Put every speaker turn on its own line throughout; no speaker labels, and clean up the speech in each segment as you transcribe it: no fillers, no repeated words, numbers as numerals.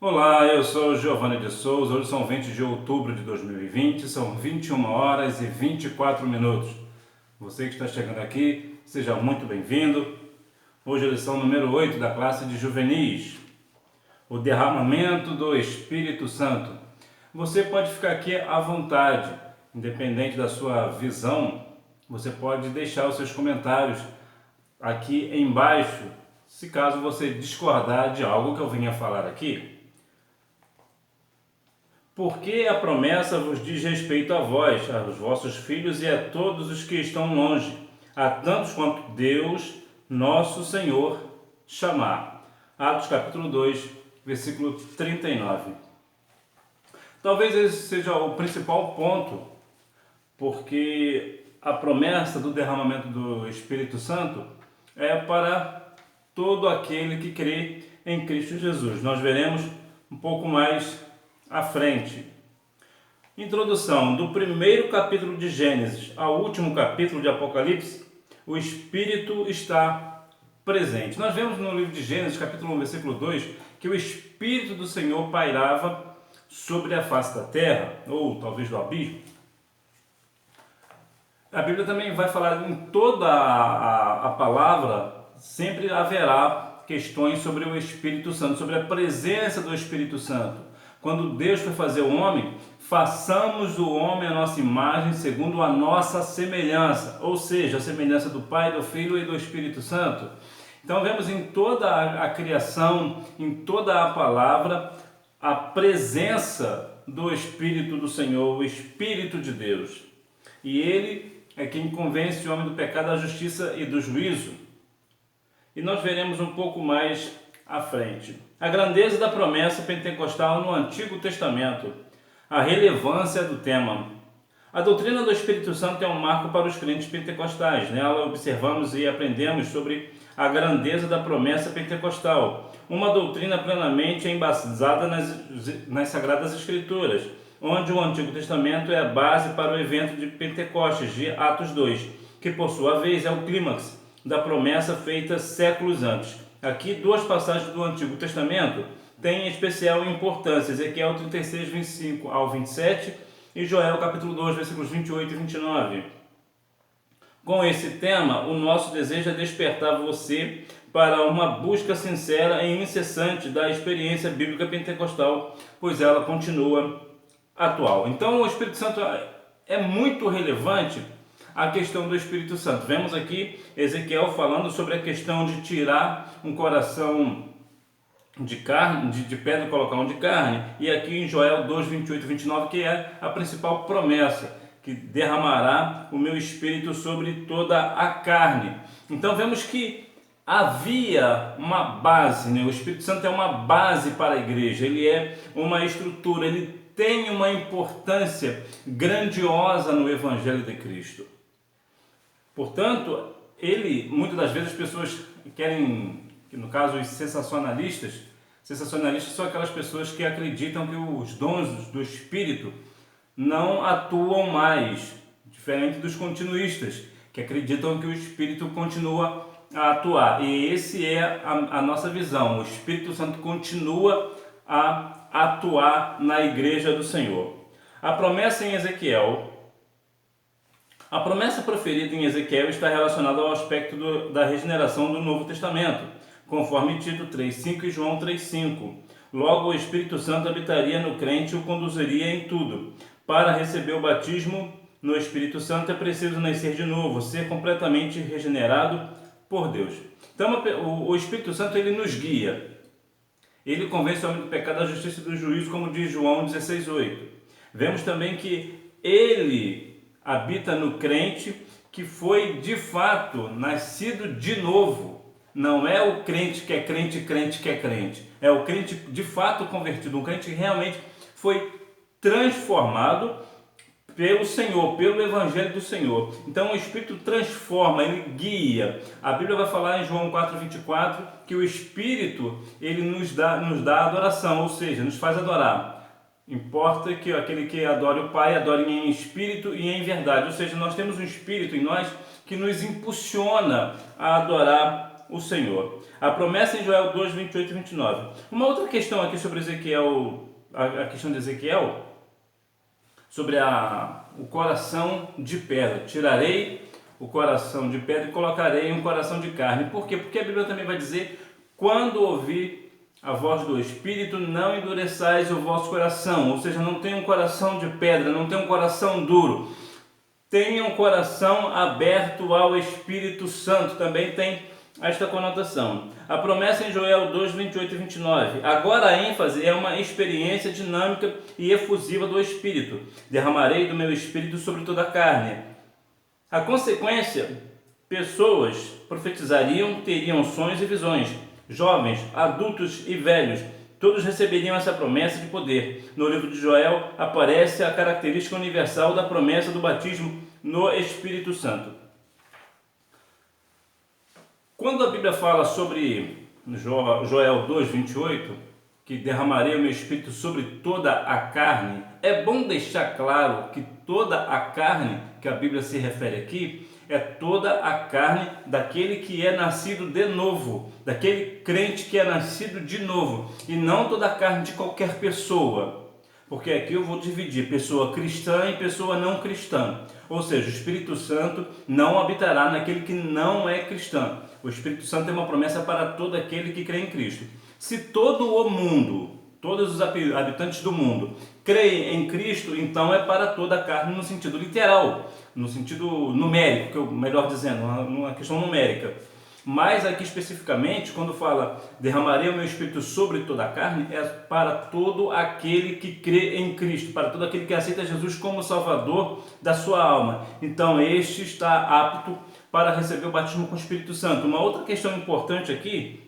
Olá, eu sou Giovanni de Souza. Hoje são 20 de outubro de 2020, são 21 horas e 24 minutos. Você que está chegando aqui, seja muito bem-vindo. Hoje é a lição número 8 da classe de juvenis, o derramamento do Espírito Santo. Você pode ficar aqui à vontade, independente da sua visão, você pode deixar os seus comentários aqui embaixo, se caso você discordar de algo que eu venha falar aqui. Porque a promessa vos diz respeito a vós, aos vossos filhos e a todos os que estão longe, a tantos quanto Deus, nosso Senhor, chamar. Atos capítulo 2, versículo 39. Talvez esse seja o principal ponto, porque a promessa do derramamento do Espírito Santo é para todo aquele que crê em Cristo Jesus. Nós veremos um pouco mais à frente. Introdução: do primeiro capítulo de Gênesis ao último capítulo de Apocalipse, o Espírito está presente. Nós vemos no livro de Gênesis, capítulo 1, versículo 2, que o Espírito do Senhor pairava sobre a face da terra, ou talvez do abismo. A Bíblia também vai falar em toda a palavra, sempre haverá questões sobre o Espírito Santo, sobre a presença do Espírito Santo. Quando Deus foi fazer o homem, façamos o homem a nossa imagem segundo a nossa semelhança, ou seja, a semelhança do Pai, do Filho e do Espírito Santo. Então vemos em toda a criação, em toda a palavra, a presença do Espírito do Senhor, o Espírito de Deus. E Ele é quem convence o homem do pecado, da justiça e do juízo. E nós veremos um pouco mais à frente a grandeza da promessa pentecostal no Antigo Testamento, a relevância do tema. A doutrina do Espírito Santo é um marco para os crentes pentecostais. Nela observamos e aprendemos sobre a grandeza da promessa pentecostal, uma doutrina plenamente embasada nas Sagradas Escrituras, onde o Antigo Testamento é a base para o evento de Pentecostes, de Atos 2, que por sua vez é o clímax da promessa feita séculos antes. Aqui, duas passagens do Antigo Testamento têm especial importância: Ezequiel 36, 25 ao 27 e Joel capítulo 2, versículos 28 e 29. Com esse tema, o nosso desejo é despertar você para uma busca sincera e incessante da experiência bíblica pentecostal, pois ela continua atual. Então, o Espírito Santo é muito relevante. A questão do Espírito Santo. Vemos aqui Ezequiel falando sobre a questão de tirar um coração de carne, de pedra e colocar um de carne. E aqui em Joel 2, 28 e 29, que é a principal promessa, que derramará o meu Espírito sobre toda a carne. Então vemos que havia uma base, né? O Espírito Santo é uma base para a igreja, ele é uma estrutura, ele tem uma importância grandiosa no Evangelho de Cristo. Portanto, muitas das vezes as pessoas querem, no caso os sensacionalistas são aquelas pessoas que acreditam que os dons do Espírito não atuam mais, diferente dos continuistas, que acreditam que o Espírito continua a atuar. E esse é a nossa visão: o Espírito Santo continua a atuar na igreja do Senhor. A promessa em Ezequiel, a promessa proferida em Ezequiel está relacionada ao aspecto da regeneração do Novo Testamento, conforme Tito 3,5 e João 3,5. Logo, o Espírito Santo habitaria no crente e o conduziria em tudo. Para receber o batismo no Espírito Santo é preciso nascer de novo, ser completamente regenerado por Deus. Então, o Espírito Santo ele nos guia. Ele convence o homem do pecado, da justiça e do juízo, como diz João 16,8. Vemos também que ele habita no crente que foi de fato nascido de novo. Não é o crente que é crente que é crente. É o crente de fato convertido, um crente que realmente foi transformado pelo Senhor, pelo Evangelho do Senhor. Então o Espírito transforma, ele guia. A Bíblia vai falar em João 4,24 que o Espírito ele nos dá adoração, ou seja, nos faz adorar. Importa que aquele que adore o Pai, adore em espírito e em verdade. Ou seja, nós temos um espírito em nós que nos impulsiona a adorar o Senhor. A promessa em Joel 2, 28 e 29. Uma outra questão aqui sobre Ezequiel, a questão de Ezequiel, sobre o coração de pedra. Tirarei o coração de pedra e colocarei um coração de carne. Por quê? Porque a Bíblia também vai dizer: quando ouvir a voz do Espírito, não endureçais o vosso coração. Ou seja, não tenha um coração de pedra, não tenha um coração duro. Tenha um coração aberto ao Espírito Santo. Também tem esta conotação. A promessa em Joel 2, 28 e 29. Agora a ênfase é uma experiência dinâmica e efusiva do Espírito. Derramarei do meu Espírito sobre toda a carne. A consequência, pessoas profetizariam, teriam sonhos e visões. Jovens, adultos e velhos, todos receberiam essa promessa de poder. No livro de Joel aparece a característica universal da promessa do batismo no Espírito Santo. Quando a Bíblia fala sobre Joel 2, 28, que derramarei o meu Espírito sobre toda a carne, é bom deixar claro que toda a carne que a Bíblia se refere aqui é toda a carne daquele que é nascido de novo, daquele crente que é nascido de novo, e não toda a carne de qualquer pessoa, porque aqui eu vou dividir pessoa cristã e pessoa não cristã, ou seja, o Espírito Santo não habitará naquele que não é cristão. O Espírito Santo é uma promessa para todo aquele que crê em Cristo. Se todo o mundo, todos os habitantes do mundo creem em Cristo, então é para toda a carne no sentido literal, no sentido numérico, melhor dizendo, uma questão numérica. Mas aqui especificamente, quando fala derramarei o meu Espírito sobre toda a carne, é para todo aquele que crê em Cristo, para todo aquele que aceita Jesus como Salvador da sua alma. Então este está apto para receber o batismo com o Espírito Santo. Uma outra questão importante aqui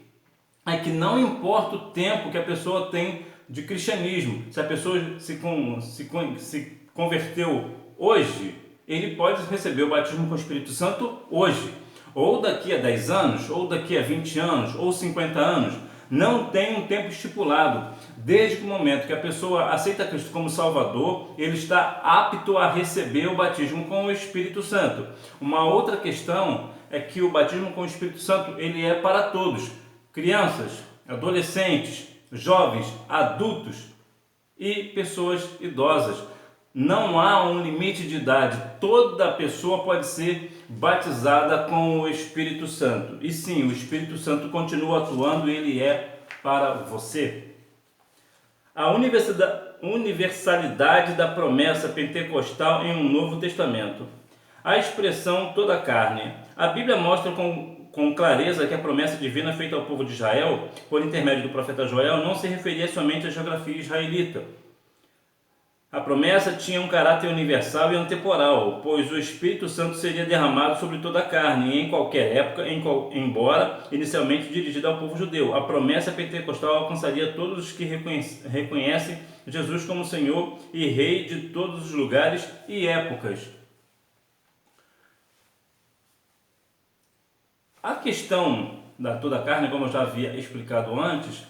é que não importa o tempo que a pessoa tem de cristianismo. Se a pessoa se converteu hoje, ele pode receber o batismo com o Espírito Santo hoje, ou daqui a 10 anos, ou daqui a 20 anos, ou 50 anos. Não tem um tempo estipulado. Desde o momento que a pessoa aceita Cristo como Salvador, ele está apto a receber o batismo com o Espírito Santo. Uma outra questão é que o batismo com o Espírito Santo ele é para todos. Crianças, adolescentes, jovens, adultos e pessoas idosas. Não há um limite de idade. Toda pessoa pode ser batizada com o Espírito Santo. E sim, o Espírito Santo continua atuando e ele é para você. A universalidade da promessa pentecostal em um Novo Testamento. A expressão toda a carne. A Bíblia mostra com clareza que a promessa divina feita ao povo de Israel, por intermédio do profeta Joel, não se referia somente à geografia israelita. A promessa tinha um caráter universal e antemporal, pois o Espírito Santo seria derramado sobre toda a carne, e em qualquer época, embora inicialmente dirigida ao povo judeu. A promessa pentecostal alcançaria todos os que reconhecem Jesus como Senhor e Rei de todos os lugares e épocas. A questão da toda a carne, como eu já havia explicado antes,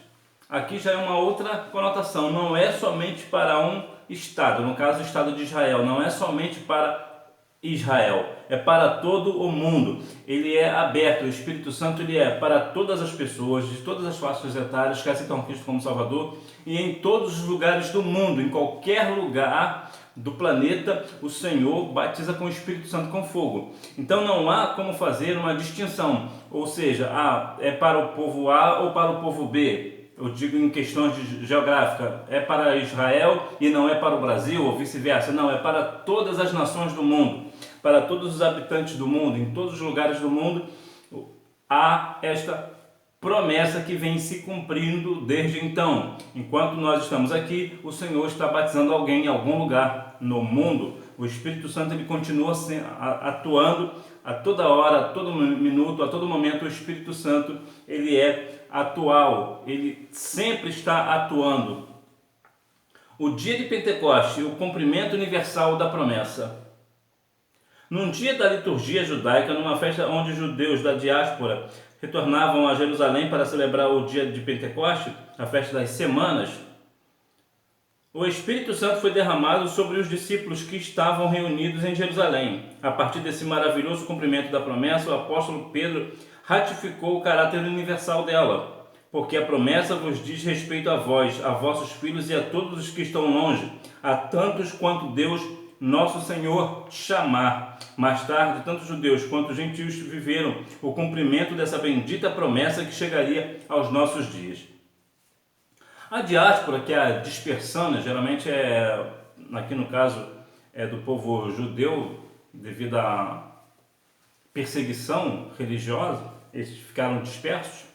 aqui já é uma outra conotação. Não é somente para um Estado, no caso o Estado de Israel, não é somente para Israel, é para todo o mundo. Ele é aberto, o Espírito Santo ele é para todas as pessoas, de todas as faixas etárias que aceitam Cristo como Salvador, e em todos os lugares do mundo, em qualquer lugar do planeta, o Senhor batiza com o Espírito Santo com fogo. Então não há como fazer uma distinção, ou seja, é para o povo A ou para o povo B. Eu digo em questões geográficas, é para Israel e não é para o Brasil, ou vice-versa. Não, é para todas as nações do mundo, para todos os habitantes do mundo, em todos os lugares do mundo, há esta promessa que vem se cumprindo desde então. Enquanto nós estamos aqui, o Senhor está batizando alguém em algum lugar no mundo. O Espírito Santo ele continua atuando a toda hora, a todo minuto, a todo momento. O Espírito Santo ele é atual, ele sempre está atuando. O dia de Pentecoste, o cumprimento universal da promessa. Num dia da liturgia judaica, numa festa onde os judeus da diáspora retornavam a Jerusalém para celebrar o dia de Pentecoste, a festa das semanas, o Espírito Santo foi derramado sobre os discípulos que estavam reunidos em Jerusalém. A partir desse maravilhoso cumprimento da promessa, o apóstolo Pedro ratificou o caráter universal dela, porque a promessa vos diz respeito a vós, a vossos filhos e a todos os que estão longe, a tantos quanto Deus, nosso Senhor, chamar. Mais tarde, tanto judeus quanto gentios viveram o cumprimento dessa bendita promessa que chegaria aos nossos dias. A diáspora, que é a dispersão, né, geralmente aqui no caso, é do povo judeu, devido à perseguição religiosa, eles ficaram dispersos.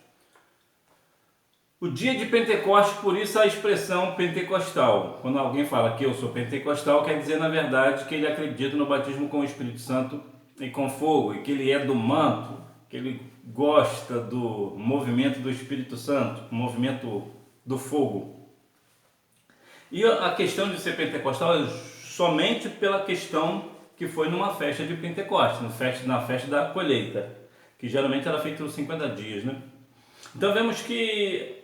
O dia de Pentecostes, por isso a expressão pentecostal. Quando alguém fala que eu sou pentecostal, quer dizer na verdade que ele acredita no batismo com o Espírito Santo e com fogo, e que ele é do manto, que ele gosta do movimento do Espírito Santo, o movimento do fogo. E a questão de ser pentecostal é somente pela questão que foi numa festa de Pentecostes, na festa da colheita, que geralmente era feita nos 50 dias, né? Então vemos que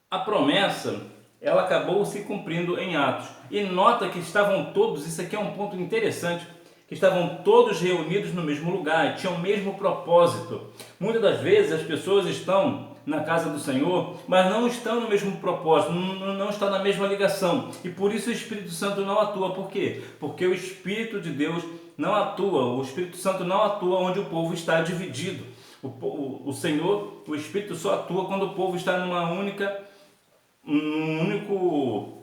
a promessa, ela acabou se cumprindo em Atos. E nota que estavam todos, isso aqui é um ponto interessante, que estavam todos reunidos no mesmo lugar, tinham o mesmo propósito. Muitas das vezes as pessoas estão na casa do Senhor, mas não estão no mesmo propósito, não estão na mesma ligação. E por isso o Espírito Santo não atua. Por quê? Porque o Espírito de Deus não atua, o Espírito Santo não atua onde o povo está dividido. O Senhor, o Espírito só atua quando o povo está num único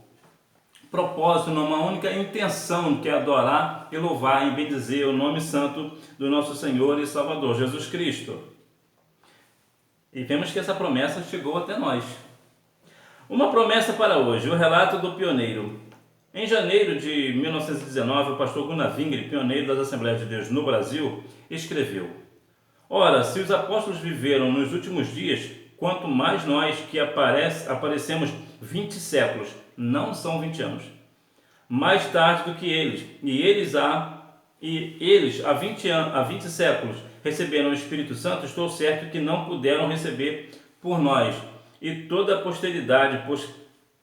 propósito, numa única intenção, que é adorar e louvar e bendizer o nome santo do nosso Senhor e Salvador, Jesus Cristo. E vemos que essa promessa chegou até nós. Uma promessa para hoje, o relato do pioneiro. Em janeiro de 1919, o pastor Gunnar Wingre, pioneiro das Assembleias de Deus no Brasil, escreveu: Ora, se os apóstolos viveram nos últimos dias, quanto mais nós que aparecemos 20 séculos, não são 20 anos, mais tarde do que eles, e eles há 20 séculos receberam o Espírito Santo, estou certo que não puderam receber por nós e toda a posteridade,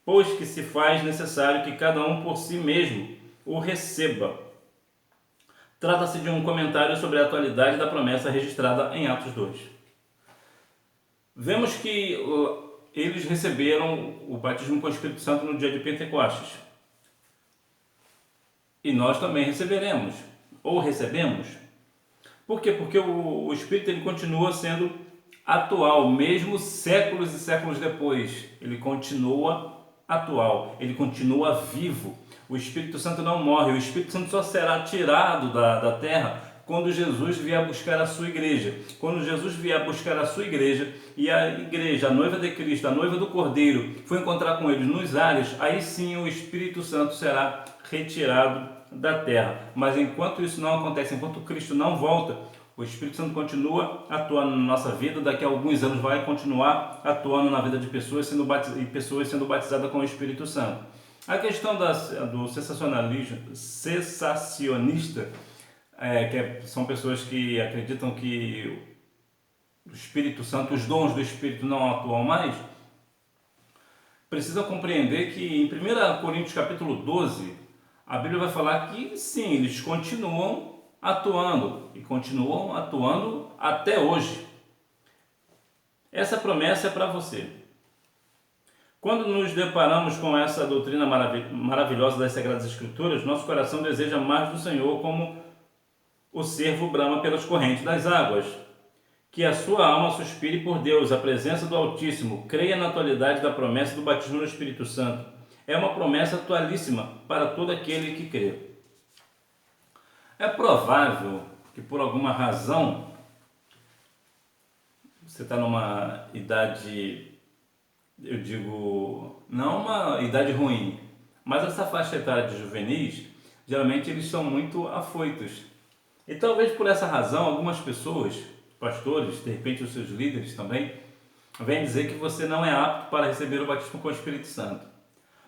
pois que se faz necessário que cada um por si mesmo o receba. Trata-se de um comentário sobre a atualidade da promessa registrada em Atos 2. Vemos que eles receberam o batismo com o Espírito Santo no dia de Pentecostes. E nós também receberemos, ou recebemos. Por quê? Porque o Espírito ele continua sendo atual, mesmo séculos e séculos depois. Ele continua atual, ele continua vivo. O Espírito Santo não morre, o Espírito Santo só será tirado da terra quando Jesus vier buscar a sua igreja. Quando Jesus vier buscar a sua igreja e a igreja, a noiva de Cristo, a noiva do Cordeiro, for encontrar com eles nos ares, aí sim o Espírito Santo será retirado da terra. Mas enquanto isso não acontece, enquanto Cristo não volta, o Espírito Santo continua atuando na nossa vida. Daqui a alguns anos vai continuar atuando na vida de pessoas, pessoas sendo batizadas com o Espírito Santo. A questão do cessacionista, são pessoas que acreditam que o Espírito Santo, os dons do Espírito não atuam mais, precisa compreender que em 1 Coríntios capítulo 12, a Bíblia vai falar que sim, eles continuam atuando e continuam atuando até hoje. Essa promessa é para você. Quando nos deparamos com essa doutrina maravilhosa das Sagradas Escrituras, nosso coração deseja mais do Senhor, como o cervo brama pelas correntes das águas. Que a sua alma suspire por Deus, a presença do Altíssimo. Creia na atualidade da promessa do batismo no Espírito Santo. É uma promessa atualíssima para todo aquele que crê. É provável que por alguma razão você está numa idade, eu digo, não uma idade ruim, mas essa faixa etária de juvenis, geralmente eles são muito afoitos. E talvez por essa razão, algumas pessoas, pastores, de repente os seus líderes também, vêm dizer que você não é apto para receber o batismo com o Espírito Santo.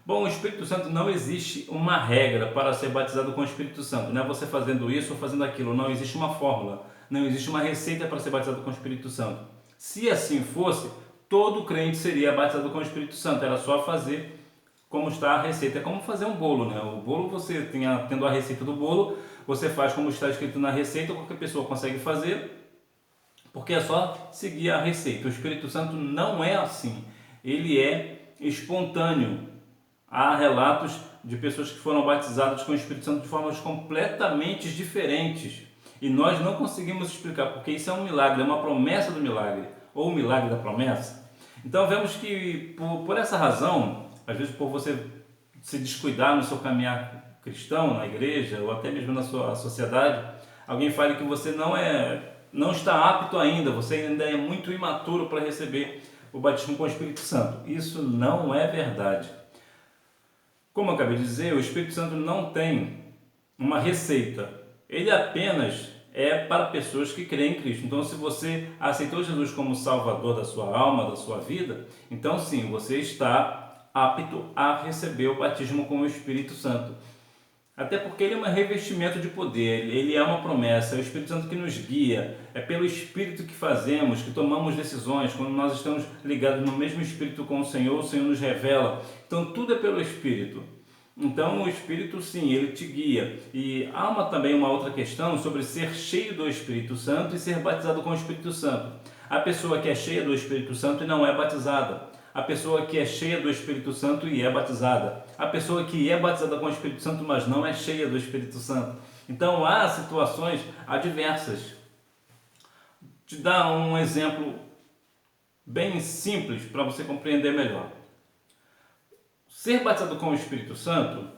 Bom, o Espírito Santo não existe uma regra para ser batizado com o Espírito Santo, não é você fazendo isso ou fazendo aquilo, não existe uma fórmula, não existe uma receita para ser batizado com o Espírito Santo. Se assim fosse, todo crente seria batizado com o Espírito Santo, era só fazer como está a receita. É como fazer um bolo, né? O bolo, você tendo a receita do bolo, você faz como está escrito na receita, qualquer pessoa consegue fazer, porque é só seguir a receita. O Espírito Santo não é assim, ele é espontâneo. Há relatos de pessoas que foram batizadas com o Espírito Santo de formas completamente diferentes e nós não conseguimos explicar, porque isso é um milagre, é uma promessa do milagre, ou o milagre da promessa. Então vemos que por essa razão, às vezes por você se descuidar no seu caminhar cristão, na igreja, ou até mesmo na sua sociedade, alguém fale que você não está apto ainda, você ainda é muito imaturo para receber o batismo com o Espírito Santo. Isso não é verdade. Como eu acabei de dizer, o Espírito Santo não tem uma receita. Ele apenas é para pessoas que creem em Cristo. Então, se você aceitou Jesus como Salvador da sua alma, da sua vida, então sim, você está apto a receber o batismo com o Espírito Santo. Até porque ele é um revestimento de poder, ele é uma promessa, é o Espírito Santo que nos guia, é pelo Espírito que fazemos, que tomamos decisões, quando nós estamos ligados no mesmo Espírito com o Senhor nos revela. Então tudo é pelo Espírito. Então o Espírito sim, ele te guia. E há também uma outra questão sobre ser cheio do Espírito Santo e ser batizado com o Espírito Santo. A pessoa que é cheia do Espírito Santo e não é batizada. A pessoa que é cheia do Espírito Santo e é batizada. A pessoa que é batizada com o Espírito Santo, mas não é cheia do Espírito Santo. Então há situações adversas. Te dar um exemplo bem simples para você compreender melhor. Ser batizado com o Espírito Santo,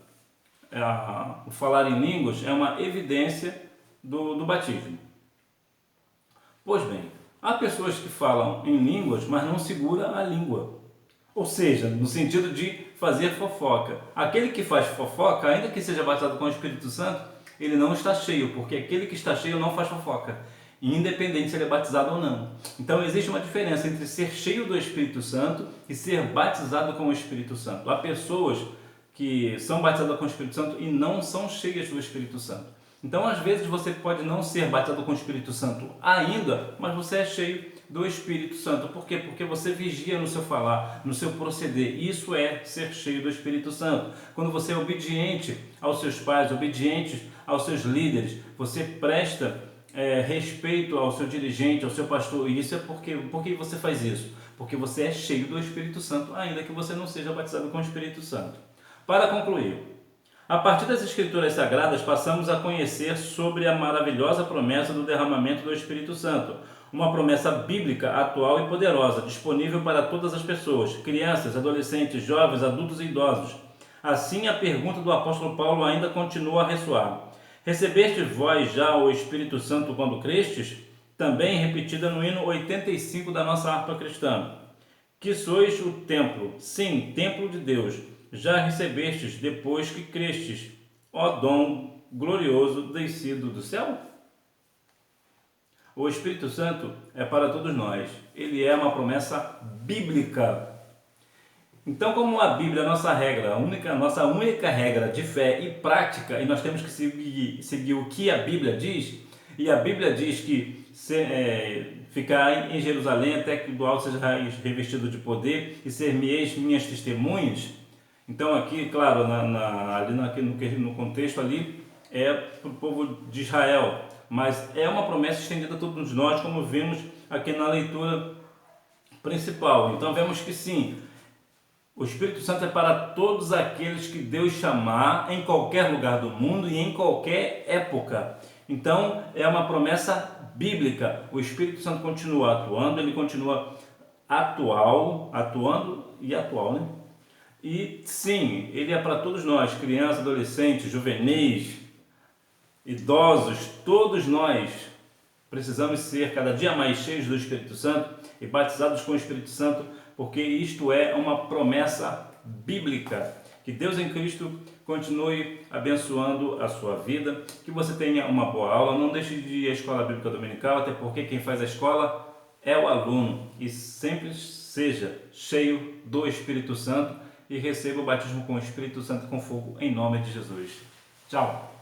o falar em línguas, é uma evidência do batismo. Pois bem, há pessoas que falam em línguas, mas não seguram a língua. Ou seja, no sentido de fazer fofoca. Aquele que faz fofoca, ainda que seja batizado com o Espírito Santo, ele não está cheio, porque aquele que está cheio não faz fofoca, independente se ele é batizado ou não. Então existe uma diferença entre ser cheio do Espírito Santo e ser batizado com o Espírito Santo. Há pessoas que são batizadas com o Espírito Santo e não são cheias do Espírito Santo. Então às vezes você pode não ser batizado com o Espírito Santo ainda, mas você é cheio do Espírito Santo. Por quê? Porque você vigia no seu falar, no seu proceder. Isso é ser cheio do Espírito Santo. Quando você é obediente aos seus pais, obediente aos seus líderes, você presta respeito ao seu dirigente, ao seu pastor. E isso é por que você faz isso? Porque você é cheio do Espírito Santo, ainda que você não seja batizado com o Espírito Santo. Para concluir, a partir das Escrituras Sagradas passamos a conhecer sobre a maravilhosa promessa do derramamento do Espírito Santo. Uma promessa bíblica, atual e poderosa, disponível para todas as pessoas, crianças, adolescentes, jovens, adultos e idosos. Assim, a pergunta do apóstolo Paulo ainda continua a ressoar. Recebeste vós já o Espírito Santo quando crestes? Também repetida no hino 85 da nossa harpa cristã. Que sois o templo, sim, templo de Deus. Já recebestes depois que crestes, ó dom glorioso descido do céu? O Espírito Santo é para todos nós. Ele é uma promessa bíblica. Então, como a Bíblia é a nossa regra, nossa única regra de fé e prática, e nós temos que seguir o que a Bíblia diz, e a Bíblia diz que ficar em Jerusalém até que do alto seja revestido de poder e ser minhas testemunhas. Então aqui, claro, no contexto ali é para o povo de Israel, mas é uma promessa estendida a todos nós, como vimos aqui na leitura principal. Então vemos que sim, o Espírito Santo é para todos aqueles que Deus chamar em qualquer lugar do mundo e em qualquer época. Então é uma promessa bíblica. O Espírito Santo continua atuando, ele continua atuando e atual, né? E sim, ele é para todos nós, crianças, adolescentes, juvenis, idosos, todos nós precisamos ser cada dia mais cheios do Espírito Santo e batizados com o Espírito Santo, porque isto é uma promessa bíblica. Que Deus em Cristo continue abençoando a sua vida, que você tenha uma boa aula, não deixe de ir à Escola Bíblica Dominical, até porque quem faz a escola é o aluno, e sempre seja cheio do Espírito Santo e receba o batismo com o Espírito Santo com fogo em nome de Jesus. Tchau!